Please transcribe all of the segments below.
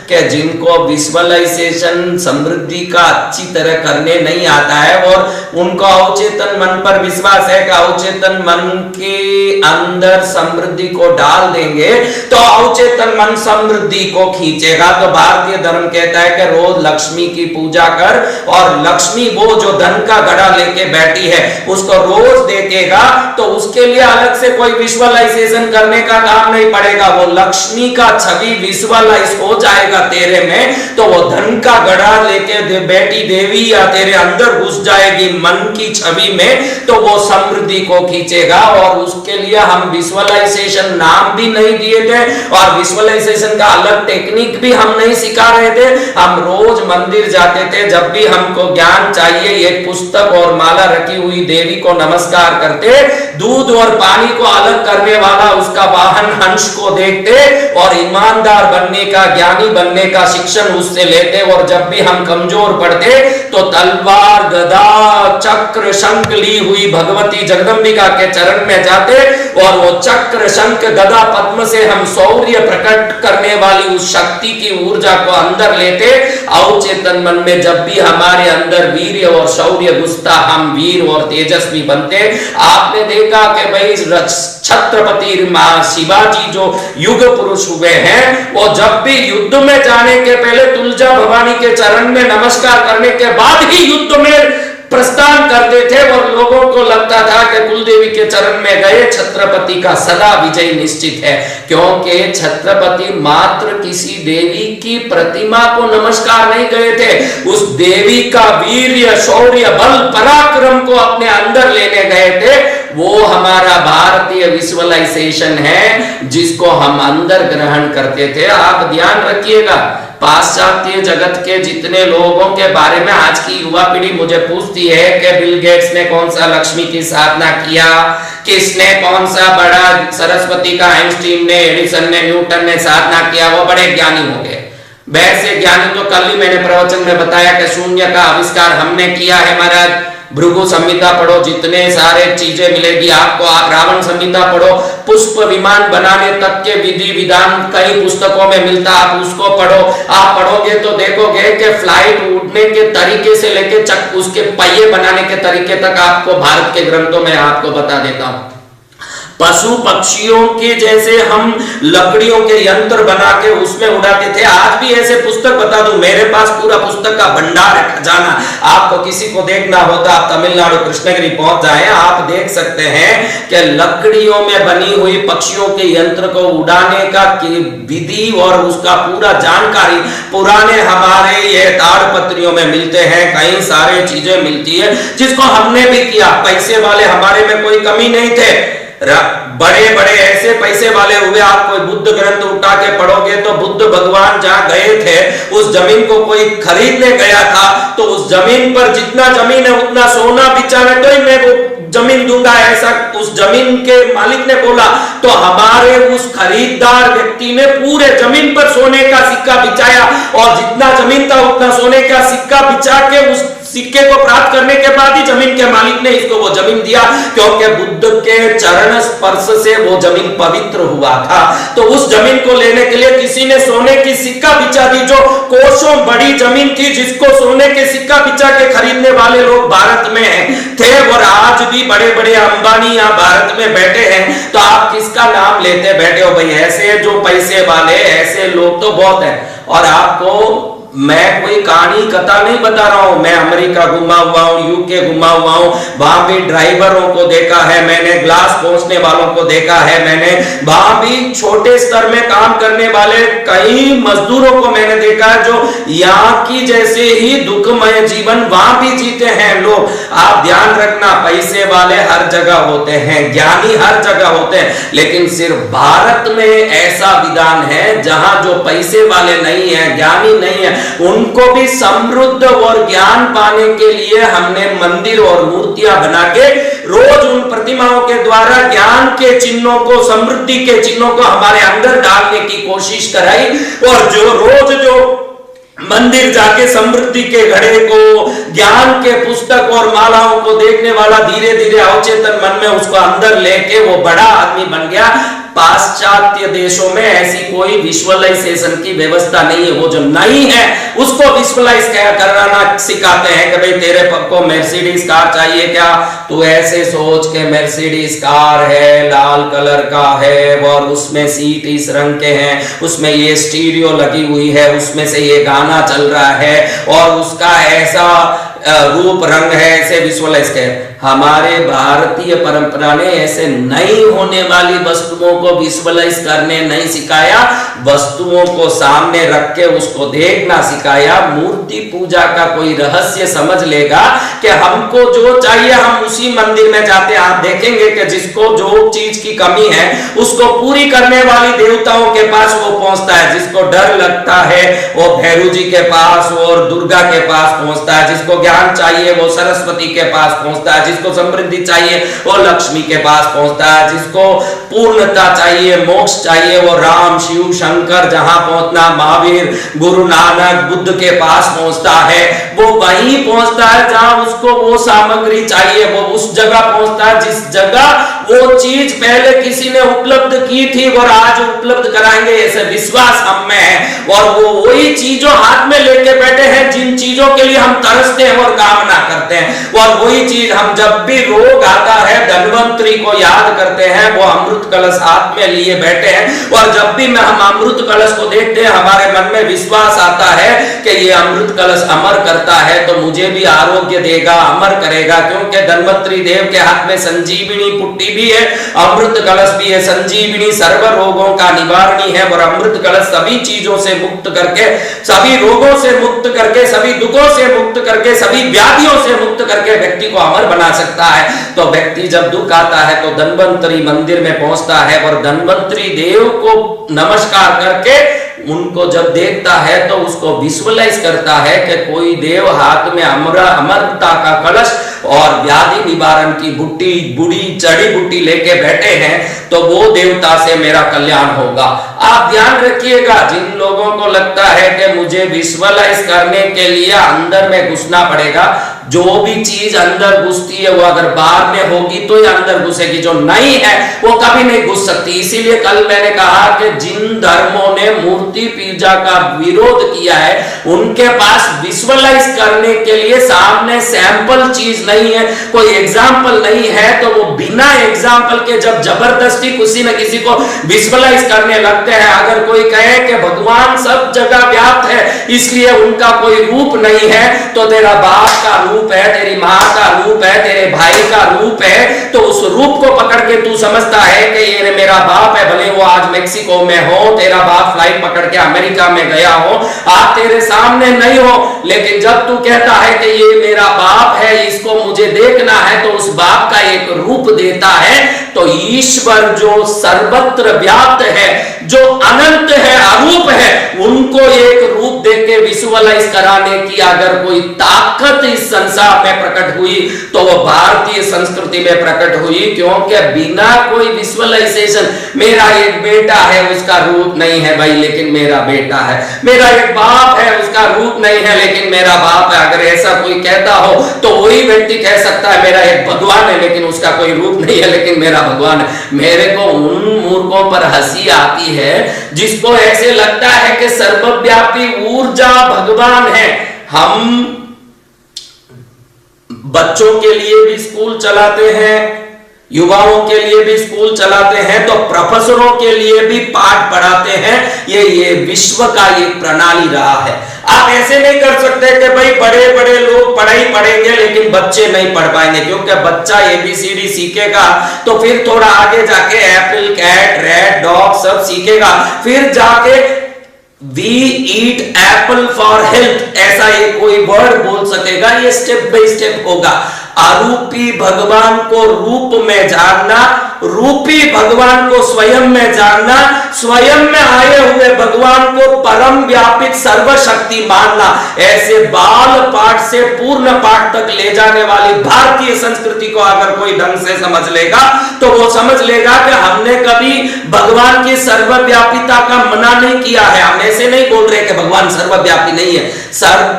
कि जिनको विजुअलाइजेशन समृद्धि का अच्छी तरह करने नहीं आता है और उनको अवचेतन मन पर विश्वास है कि अवचेतन मन के अंदर समृद्धि को डाल देंगे तो अवचेतन मन समृद्धि को खींचेगा। तो भारतीय धर्म कहता है कि रोज लक्ष्मी की पूजा कर और लक्ष्मी वो जो धन का घड़ा लेके बैठी है उसको रोज देखेगा तो उसके लिए अलग से कोई विजुअलाइजेशन करने का काम नहीं पड़ेगा। वो लक्ष्मी का छवि विजुअलाइज हो जाएगा तेरे में तो वो धन का घड़ा लेके बैठी देवी या तेरे अंदर घुस जाएगी मन की छवि में तो वो समृद्धि को खींचेगा। और उसके लिए हम विजुअलाइजेशन नाम भी नहीं दिए थे और विजुअलाइजेशन का अलग टेक्निक भी हम नहीं सिखा रहे थे। हम रोज मंदिर जाते थे, जब भी हमको ज्ञान चाहिए एक पुस्तक और माला रखी हुई देवी को नमस्कार करते, दूध और पानी को अलग करने वाला उसका वाहन हंस को देखते और ईमानदार बनने का, ज्ञानी बनने का शिक्षण उससे लेते। और जब भी हम कमजोर पड़ते तो तलवार, गदा, चक्र, शंख ली हुई भगवती जगदंबिका के चरण में जाते और वो चक्र, शंख, गदा, पद्म से हम शौर्य प्रकट करने वाली उस शक्ति की ऊर्जा को अंदर लेते। अवचेतन मन में जब भी हमारे अंदर वीर्य और शौर्य घुसता हम वीर और तेजस्वी बनते। आपने देखा कि भाई छत्रपति शिवाजी जो युग पुरुष हुए हैं वो जब भी युद्ध में जाने के पहले तुलजा भवानी के चरण में नमस्कार करने के बाद ही युद्ध में प्रस्थान करते थे और लोगों को लगता था कि कुलदेवी के चरण में गए छत्रपति का सदा विजय निश्चित है, क्योंकि छत्रपति मात्र किसी देवी की प्रतिमा को नमस्कार नहीं गए थे, उस देवी का वीर्य, शौर्य, बल, पराक्रम को अपने अंदर लेने गए थे। वो हमारा भारतीय विजुअलाइजेशन है जिसको हम अंदर ग्रहण करते थे। आप ध्यान रखिएगा, पाश्चात्य जगत के जितने लोगों के बारे में आज की युवा पीढ़ी मुझे पूछती है कि बिल गेट्स ने कौन सा लक्ष्मी की साधना किया, किसने कौन सा बड़ा, सरस्वती का, आइंस्टीन ने, एडिसन ने, न्यूटन ने साधना किया, वो बड़े ज्ञानी हो गए। वैसे ज्ञानी तो कल ही मैंने प्रवचन में बताया कि शून्य का आविष्कार हमने किया है महाराज। भृगु संहिता पढ़ो, जितने सारे चीजें मिलेगी आपको। आप रावण संहिता पढ़ो, पुष्प विमान बनाने तक के विधि विधान कई पुस्तकों में मिलता, आप उसको पढ़ो। आप पढ़ोगे तो देखोगे कि फ्लाइट उड़ने के तरीके से लेके उसके पहिए बनाने के तरीके तक आपको भारत के ग्रंथों में आपको बता देता हूं। पशु पक्षियों के जैसे हम लकड़ियों के यंत्र बना के उसमें उड़ाते थे। आज भी ऐसे पुस्तक बता दूं, मेरे पास पूरा पुस्तक का भंडार है, खजाना। आपको किसी को देखना होता आप तमिलनाडु कृष्णगिरी पहुंच जाएं, आप देख सकते हैं कि लकड़ियों में बनी हुई पक्षियों के यंत्र को उड़ाने का विधि और उसका पूरा जानकारी पुराने हमारे ये ताड़पत्रियों में मिलते हैं। कई सारे चीजें मिलती है जिसको हमने भी किया। पैसे वाले हमारे में कोई कमी नहीं थे, बड़े बड़े ऐसे पैसे वाले हुए। आप कोई बुद्ध ग्रंथ उठा के पढ़ोगे तो बुद्ध भगवान जहां गए थे उस जमीन को कोई खरीदने गया था तो उस जमीन पर जितना जमीन है उतना सोना बिचारा तो ही मैं वो जमीन दूंगा, ऐसा उस जमीन के मालिक ने बोला। तो हमारे उस खरीदार व्यक्ति ने पूरे जमीन पर सोने का सिक्का बिछाया और जितना जमीन था उतना सोने का सिक्का बिछा के उस सिक्के को प्राप्त करने के बाद ही जमीन के मालिक ने इसको वो जमीन दिया, क्योंकि बुद्ध के चरण स्पर्श से वो जमीन पवित्र हुआ था। तो उस जमीन को लेने के लिए किसी ने सोने की सिक्का बिछा दी, जो कोसों बड़ी जमीन थी जिसको सोने के सिक्का बिछा के खरीदने वाले लोग भारत में थे। और आज भी बड़े बड़े अंबानी यहाँ भारत में बैठे हैं, तो आप किसका नाम लेते बैठे हो भाई? ऐसे जो पैसे वाले ऐसे लोग तो बहुत है। और आपको मैं कोई कहानी कथा नहीं बता रहा हूं, मैं अमेरिका घुमा हुआ हूं, यूके घुमा हुआ हूं, वहां भी ड्राइवरों को देखा है मैंने, ग्लास पहुंचने वालों को देखा है मैंने, वहां भी छोटे स्तर में काम करने वाले कई मजदूरों को मैंने देखा है जो यहाँ की जैसे ही दुखमय जीवन वहां भी जीते हैं लोग। आप ध्यान रखना, पैसे वाले हर जगह होते हैं, ज्ञानी हर जगह होते हैं, लेकिन सिर्फ भारत में ऐसा विधान है जहां जो पैसे वाले नहीं है, ज्ञानी नहीं है, उनको भी समृद्ध और ज्ञान पाने के लिए हमने मंदिर और मूर्तियां बना के रोज उन प्रतिमाओं के द्वारा ज्ञान के चिन्हों को, समृद्धि के चिन्हों को हमारे अंदर डालने की कोशिश कराई। और जो रोज जो मंदिर जाके समृद्धि के घड़े को, ज्ञान के पुस्तक और मालाओं को देखने वाला धीरे धीरे अवचेतन मन में उसको अंदर लेके वो बड़ा आदमी बन गया। पाश्चात्य देशों में ऐसी कोई विजुअलाइजेशन की व्यवस्था नहीं है। वो जो नहीं है उसको विजुअलाइज करना सिखाते हैं कि भाई तेरे को मर्सिडीज कार चाहिए क्या, तू ऐसे सोच के मर्सिडीज कार है, लाल कलर का है और उसमें सीट इस रंग के हैं, उसमें ये स्टीरियो लगी हुई है, उसमें से ये गाना चल रहा है और उसका ऐसा रूप रंग है, ऐसे विजुअलाइज कर। हमारे भारतीय परंपरा ने ऐसे नहीं होने वाली वस्तुओं को विजुअलाइज करने नहीं सिखाया, वस्तुओं को सामने रख के उसको देखना सिखाया। मूर्ति पूजा का कोई रहस्य समझ लेगा कि हमको जो चाहिए हम उसी मंदिर में जाते हैं। आप देखेंगे कि जिसको जो चीज की कमी है उसको पूरी करने वाली देवताओं के पास वो पहुंचता है। जिसको डर लगता है वो भैरू जी के पास और दुर्गा के पास पहुंचता है। जिसको ज्ञान चाहिए वो सरस्वती के पास पहुंचता है। जिसको समृद्धि चाहिए वो लक्ष्मी के पास पहुंचता है। जिसको पूर्णता चाहिए, मोक्ष चाहिए, वो राम, शिव, शंकर, जहां पहुंचना महावीर, गुरु नानक, बुद्ध के पास पहुंचता है। वो वहीं पहुंचता है जहां उसको वो सामग्री चाहिए, वो उस जगह पहुंचता है जिस जगह वो चीज पहले किसी ने उपलब्ध की थी और आज उपलब्ध कराएंगे, ऐसे विश्वास हम में है। और वो वही चीजों हाथ में लेके बैठे हैं जिन चीजों के लिए हम तरसते हैं और कामना करते हैं। और वही चीज हम जब भी रोग आता है धन्वंतरी को याद करते हैं, वो अमृत कलश हाथ में लिए बैठे हैं। और जब भी हम अमृत कलश को देखते हैं हमारे मन में विश्वास आता है कि ये अमृत कलश अमर करता है तो मुझे भी आरोग्य देगा, अमर करेगा। क्योंकि धन्वंतरी देव के हाथ में संजीवनी पुट्टी भी है, अमृत कलश भी है। संजीवनी सर्व रोगों का निवारणी है और अमृत कलश सभी चीजों से मुक्त करके, सभी रोगों से मुक्त करके, सभी दुखों से मुक्त करके, सभी व्याधियों से मुक्त करके व्यक्ति को अमर बना सकता है। तो व्यक्ति जब दुख आता है तो धन्वंतरी मंदिर में पहुंचता है और धन्वंतरी देव को नमस्कार करके उनको जब देखता है तो उसको विजुअलाइज करता है कि कोई देव हाथ में अमरता का कलश और व्याधि निवारण की बुट्टी, बुड़ी जड़ी बूटी लेके बैठे हैं, तो वो देवता से मेरा कल्याण होगा। आप ध्यान रखिएगा, जिन लोगों को लगता है कि मुझे विजुअलाइज करने के लिए अंदर में घुसना पड़ेगा, जो भी चीज अंदर घुसती है वो अगर बाहर में होगी तो ही अंदर घुसेगी, जो नहीं है वो कभी नहीं घुस सकती। इसीलिए कल मैंने कहा कि जिन धर्मों ने मूर्ति पूजा का विरोध किया है उनके पास विजुअलाइज करने के लिए सामने सैंपल चीज नहीं है, कोई एग्जाम्पल नहीं है, तो वो बिना एग्जाम्पल के जब जबरदस्ती किसी न किसी को विजुअलाइज करने लगते हैं। अगर कोई कहे कि भगवान सब जगह व्याप्त है इसलिए उनका कोई रूप नहीं है, तो तेरा बाप का रूप है, तेरी माँ का रूप है, तेरे भाई का रूप है, तो उस रूप को पकड़ के तू समझता है कि ये मेरा बाप है। भले वो आज मेक्सिको में हो, तेरा बाप फ्लाइट पकड़ के अमेरिका में गया हो, आज तेरे सामने नहीं हो, लेकिन जब तू कहता है कि ये मेरा बाप है, इसको मुझे देखना है, तो उस बाप का एक रूप देता है। तो ईश्वर जो सर्वत्र व्याप्त है, जो अनंत है, अरूप है, उनको एक रूप देके विजुअलाइज कराने की अगर कोई ताकत इस संसार में प्रकट हुई तो वो भारतीय संस्कृति में प्रकट हुई। क्योंकि बिना कोई विजुअलाइजेशन, मेरा एक बेटा है उसका रूप नहीं है भाई, लेकिन मेरा बेटा है, मेरा एक बाप है उसका रूप नहीं है लेकिन मेरा बाप है, अगर ऐसा कोई कहता हो तो वही व्यक्ति कह सकता है मेरा एक भगवान है लेकिन उसका कोई रूप नहीं है लेकिन मेरा भगवान है। मेरे को उन मूर्खों पर हंसी आती है जिसको ऐसे लगता है कि सर्वव्यापी ऊर्जा भगवान है। हम बच्चों के लिए भी स्कूल चलाते हैं, युवाओं के लिए भी स्कूल चलाते हैं, तो प्रोफेसरों के लिए भी पाठ पढ़ाते हैं। ये विश्व का एक प्रणाली रहा है। आप ऐसे नहीं कर सकते कि भाई बड़े बड़े लोग पढ़ाई पढ़ेंगे लेकिन बच्चे नहीं पढ़ पाएंगे, क्योंकि बच्चा ABCD सीखेगा तो फिर थोड़ा आगे जाके एप्पल, कैट, रैट, डॉग सब सीखेगा, फिर जाके We eat apple for health ऐसा ये कोई वर्ड बोल सकेगा। ये स्टेप बाय स्टेप होगा। अरूपी भगवान को रूप में जानना, रूपी भगवान को स्वयं में जानना, स्वयं में आए हुए भगवान को परम व्यापित सर्वशक्ति मानना, ऐसे बाल पाठ से पूर्ण पाठ तक ले जाने वाली भारतीय संस्कृति को अगर कोई ढंग से समझ लेगा तो वो समझ लेगा कि हमने कभी भगवान की सर्वव्यापिता का मना नहीं किया है। हम ऐसे नहीं बोल रहे कि भगवान सर्वव्यापी नहीं है।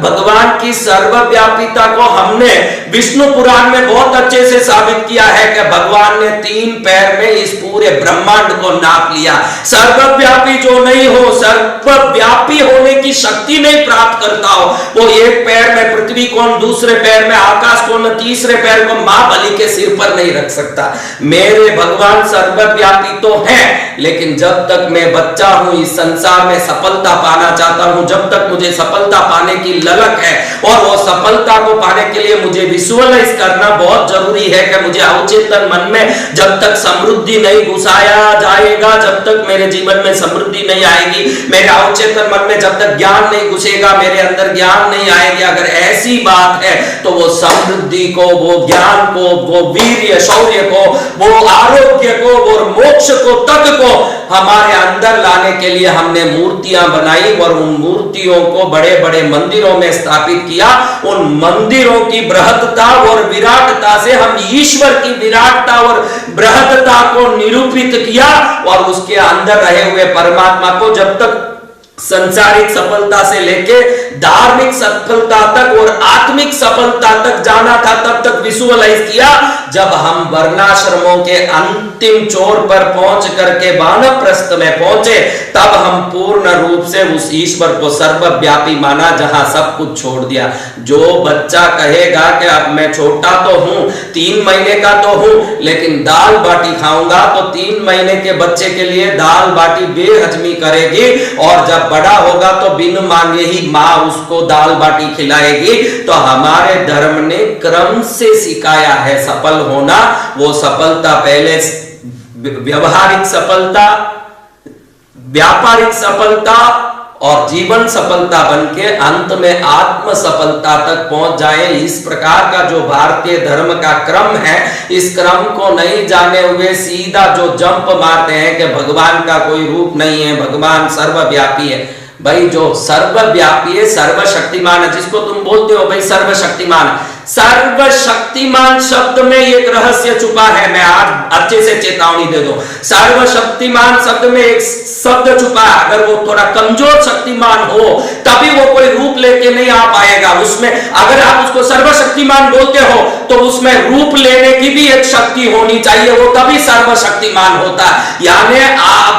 भगवान की सर्वव्यापिता को हमने विष्णु पुराण में बहुत अच्छे से साबित किया है कि भगवान ने 3 पैर में इस पूरे ब्रह्मांड को नाप लिया। सर्वव्यापी जो नहीं हो, सर्वव्यापी होने की शक्ति नहीं प्राप्त करता हो, वो एक पैर में पृथ्वी को, दूसरे पैर में आकाश को, तीसरे पैर को मां बलि के सिर पर नहीं रख सकता। मेरे भगवान सर्वव्यापी तो हैं, लेकिन जब तक मैं बच्चा हूं, इस संसार में सफलता पाना चाहता हूं, जब तक मुझे सफलता पाने की ललक है, और वो सफलता को पाने के लिए मुझे विजुअलाइज करना बहुत जरूरी है कि मुझे अवचेतन मन में जब तक समृद्धि नहीं घुसाया जाएगा, जब तक मेरे जीवन में समृद्धि नहीं आएगी, मेरे अवचेतन मन में जब तक ज्ञान नहीं घुसेगा, मेरे अंदर ज्ञान नहीं आएगी। अगर ऐसी बात है तो वो समृद्धि को, वो ज्ञान को, वो वीर्य शौर्य को, वो आरोग्य को, वो मोक्ष को, तक को हमारे अंदर लाने के लिए हमने मूर्तियां बनाई और उन मूर्तियों को बड़े बड़े मंदिरों में स्थापित किया। उन मंदिरों की बृहत्ता और विराटता से हम ईश्वर की विराटता और बृहत्ता को निरूपित किया, और उसके अंदर रहे हुए परमात्मा को जब तक संसारिक सफलता से लेके धार्मिक सफलता तक और आत्मिक सफलता तक जाना था, तब तक विजुअलाइज किया। जब हम वर्णाश्रमों के अंतिम छोर पर पहुंच करके वानप्रस्थ में पहुंचे, तब हम पूर्ण रूप से उस ईश्वर को सर्वव्यापी माना, जहां सब कुछ छोड़ दिया। जो बच्चा कहेगा कि अब मैं छोटा तो हूं, 3 महीने का तो हूं, लेकिन दाल बाटी खाऊंगा, तो 3 महीने के बच्चे के लिए दाल बाटी बेहजमी करेगी, और जब बड़ा होगा तो बिन मांगे ही मां उसको दाल बाटी खिलाएगी। तो हमारे धर्म ने क्रम से सिखाया है सफल होना। वो सफलता पहले व्यवहारिक सफलता, व्यापारिक सफलता और जीवन सफलता बनके अंत में आत्म सफलता तक पहुंच जाए। इस प्रकार का जो भारतीय धर्म का क्रम है, इस क्रम को नहीं जाने हुए सीधा जो जंप मारते हैं कि भगवान का कोई रूप नहीं है, भगवान सर्वव्यापी है। भाई जो सर्वव्यापी है, सर्वशक्तिमान है, जिसको तुम बोलते हो भाई सर्वशक्तिमान, सर्वशक्तिमान शब्द में एक रहस्य छुपा है। मैं आज अच्छे से चेतावनी दे दो, सर्वशक्तिमान शब्द में एक शब्द छुपा है। अगर वो थोड़ा कमजोर शक्तिमान हो तभी वो कोई रूप लेके नहीं आ पाएगा। उसमें अगर आप उसको सर्वशक्तिमान बोलते हो तो उसमें रूप लेने की भी एक शक्ति होनी चाहिए, वो तभी सर्वशक्तिमान होता है। यानी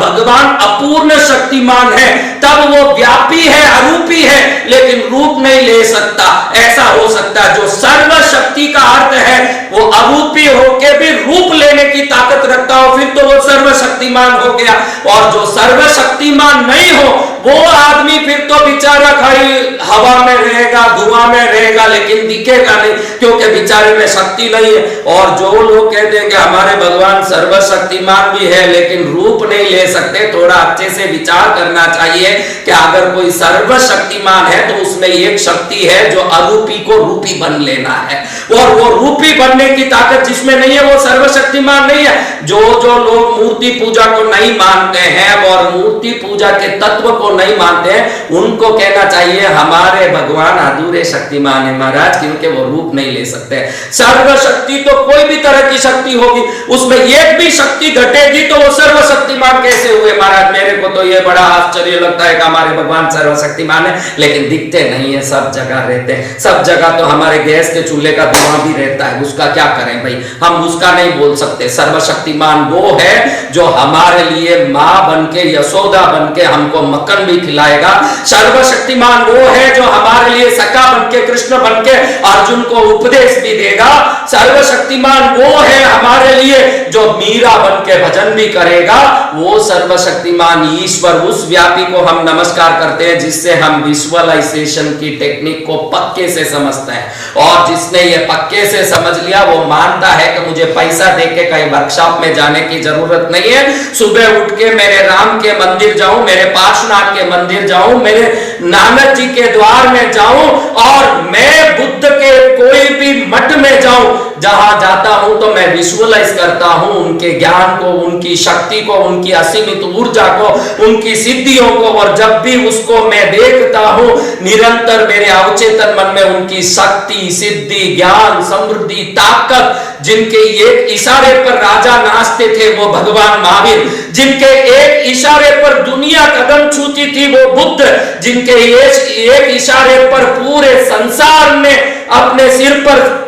भगवान अपूर्ण शक्तिमान है, तब वो व्यापी है, अरूपी है, लेकिन रूप नहीं ले सकता। ऐसा हो सकता है जो सर्वशक्ति का अर्थ है वो अरूपी होके भी रूप लेने की ताकत रखता हो, फिर तो वो सर्वशक्तिमान हो गया। और जो सर्वशक्तिमान नहीं हो वो आदमी फिर तो बेचारा खाली हवा में रहेगा, धुआं में रहेगा, लेकिन दिखेगा नहीं, क्योंकि बेचारे में शक्ति नहीं है। और जो लोग कहते हैं कि हमारे भगवान सर्वशक्तिमान भी है लेकिन रूप नहीं ले सकते, थोड़ा अच्छे से विचार करना चाहिए कि अगर कोई सर्वशक्तिमान है तो उसमें एक शक्ति है जो अरूपी को रूपी बन लेना है, और वो रूपी बनने की ताकत जिसमें नहीं है वो सर्वशक्तिमान नहीं है। जो लोग मूर्ति पूजा को नहीं मानते हैं और मूर्ति पूजा के तत्व को नहीं मानते हैं, उनको कहना चाहिए हमारे भगवान अधूरे शक्तिमान है महाराज, क्योंकि वो रूप नहीं ले सकते। सर्वशक्ति तो कोई भी तरह की शक्ति होगी, उसमें एक भी शक्ति घटेगी तो वो सर्वशक्तिमान कैसे हुए महाराज? मेरे को तो ये बड़ा आश्चर्य लगता है कि हमारे भगवान सर्वशक्तिमान है, लेकिन दिखते नहीं है, सब जगह रहते हैं। सब जगह तो हमारे गैस के चूल्हे का धुआं भी रहता है, उसका क्या करें भाई? हम उसका नहीं बोल सकते। सर्वशक्तिमान वो है जो हमारे लिए मां बनके, यशोदा बनके हमको मक्खन भी खिलाएगा। सर्वशक्तिमान वो है जो हमारे लिए सखा बनके, कृष्ण बनके अर्जुन को उपदेश भी देगा। सर्वशक्तिमान वो है हमारे लिए जो मीरा बनके भजन भी करेगा। वो सर्वशक्तिमान ईश्वर, उस व्यापी को हम नमस्कार करते हैं, जिससे हम विजुअलाइजेशन की टेक्निक को पक्के से समझते हैं। और जिसने ये पक्के से समझ लिया वो मानता है कि मुझे पैसा देके कहीं वर्कशॉप में जाने की जरूरत नहीं है। सुबह उठ के मेरे राम के मंदिर जाऊं, मेरे पार्श्वनाथ के मंदिर जाऊं, मेरे नानक जी के द्वार में जाऊं, और मैं बुद्ध के कोई भी मठ में जाऊं, जहां जाता हूं तो मैं विजुअलाइज करता हूं उनके ज्ञान को, उनकी शक्ति को, उनकी असीमित ऊर्जा को, उनकी सिद्धियों को। और जब भी उसको मैं देखता हूं, निरंतर मेरे अवचेतन मन में उनकी शक्ति, सिद्धि, ज्ञान, समृद्धि, ताकत, जिनके एक इशारे पर राजा नाचते थे वो भगवान महावीर, जिनके एक इशारे पर दुनिया कदम छूती थी वो बुद्ध, जिनके एक इशारे पर पूरे संसार ने अपने सिर पर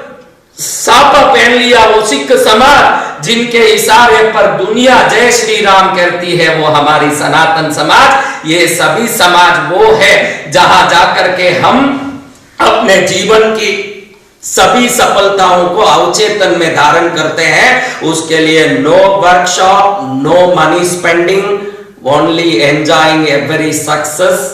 सापा पहन लिया वो सिख समाज, जिनके इशारे पर दुनिया जय श्री राम कहती है, वो हमारी सनातन समाज। ये सभी समाज वो है जहां जाकर के हम अपने जीवन की सभी सफलताओं को अवचेतन में धारण करते हैं। उसके लिए no workshop, no money spending, only enjoying every success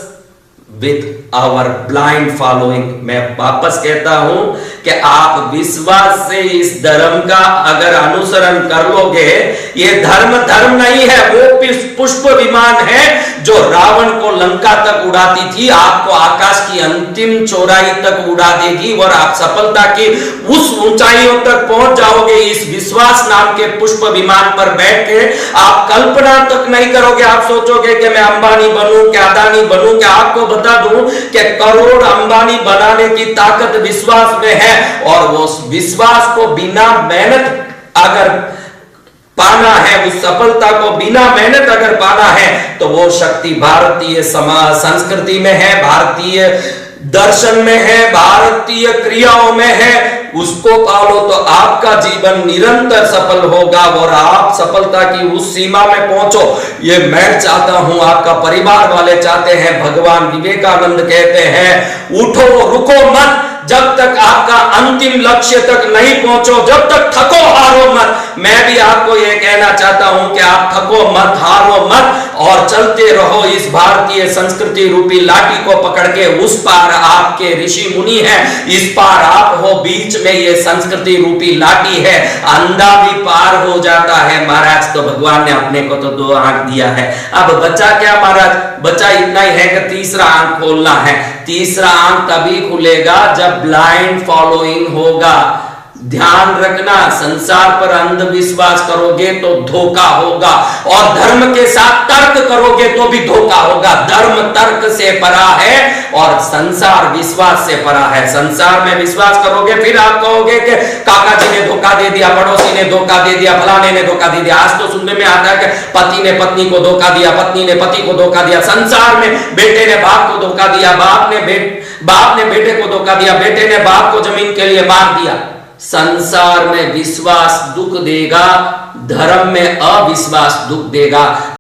with our blind following. मैं वापस कहता हूं कि आप विश्वास से इस धर्म का अगर अनुसरण कर लोगे, ये धर्म नहीं है, वो पुष्प विमान है जो रावण को लंका तक उड़ाती थी, आपको आकाश की अंतिम चौड़ाई तक उड़ा देगी और आप सफलता की उस ऊंचाइयों तक पहुंच जाओगे। इस विश्वास नाम के पुष्प विमान पर बैठ के आप कल्पना तक नहीं करोगे। आप सोचोगे कि मैं अंबानी बनूं, क्या अदानी बनूं, क्या आपको बता दूं कि करोड़ अंबानी बनाने की ताकत विश्वास में है। और वो विश्वास को बिना मेहनत अगर पाना है, उस सफलता को बिना मेहनत अगर पाना है, तो वो शक्ति भारतीय समाज संस्कृति में है, भारतीय दर्शन में है, भारतीय क्रियाओं में है। उसको पालो तो आपका जीवन निरंतर सफल होगा और आप सफलता की उस सीमा में पहुंचो। ये मैं चाहता हूं, आपका परिवार वाले चाहते हैं। भगवान विवेकानंद कहते हैं, उठो रुको मत, जब तक आपका अंतिम लक्ष्य तक नहीं पहुंचो, जब तक थको हारो मत। मैं भी आपको यह कहना चाहता हूं कि आप थको मत, हारो मत और चलते रहो इस भारतीय संस्कृति रूपी लाठी को पकड़ के। उस पार आपके ऋषि मुनि हैं, इस पार आप हो, बीच में ये संस्कृति रूपी लाठी है। अंधा भी पार हो जाता है महाराज, तो भगवान ने अपने को तो 2 आंख दिया है। अब बचा क्या महाराज? बचा इतना ही है कि तीसरा आंख खोलना है। तीसरा आंख तभी खुलेगा जब ब्लाइंड फॉलोइंग होगा। ध्यान रखना, संसार पर अंधविश्वास करोगे तो धोखा होगा, और धर्म के साथ तर्क करोगे तो भी धोखा होगा। धर्म तर्क से परा है और संसार विश्वास से परा है। संसार में विश्वास करोगे, फिर आप कहोगे कि काका जी ने धोखा दे दिया, पड़ोसी ने धोखा दे दिया, फलाने ने धोखा दे दिया। आज तो सुनने में आता है कि पति ने पत्नी को धोखा दिया, पत्नी ने पति को धोखा दिया। संसार में बेटे ने बाप को धोखा दिया, बाप ने बेटे को धोखा दिया, बेटे ने बाप को जमीन के लिए मार दिया। संसार में विश्वास दुख देगा, धर्म में अविश्वास दुख देगा।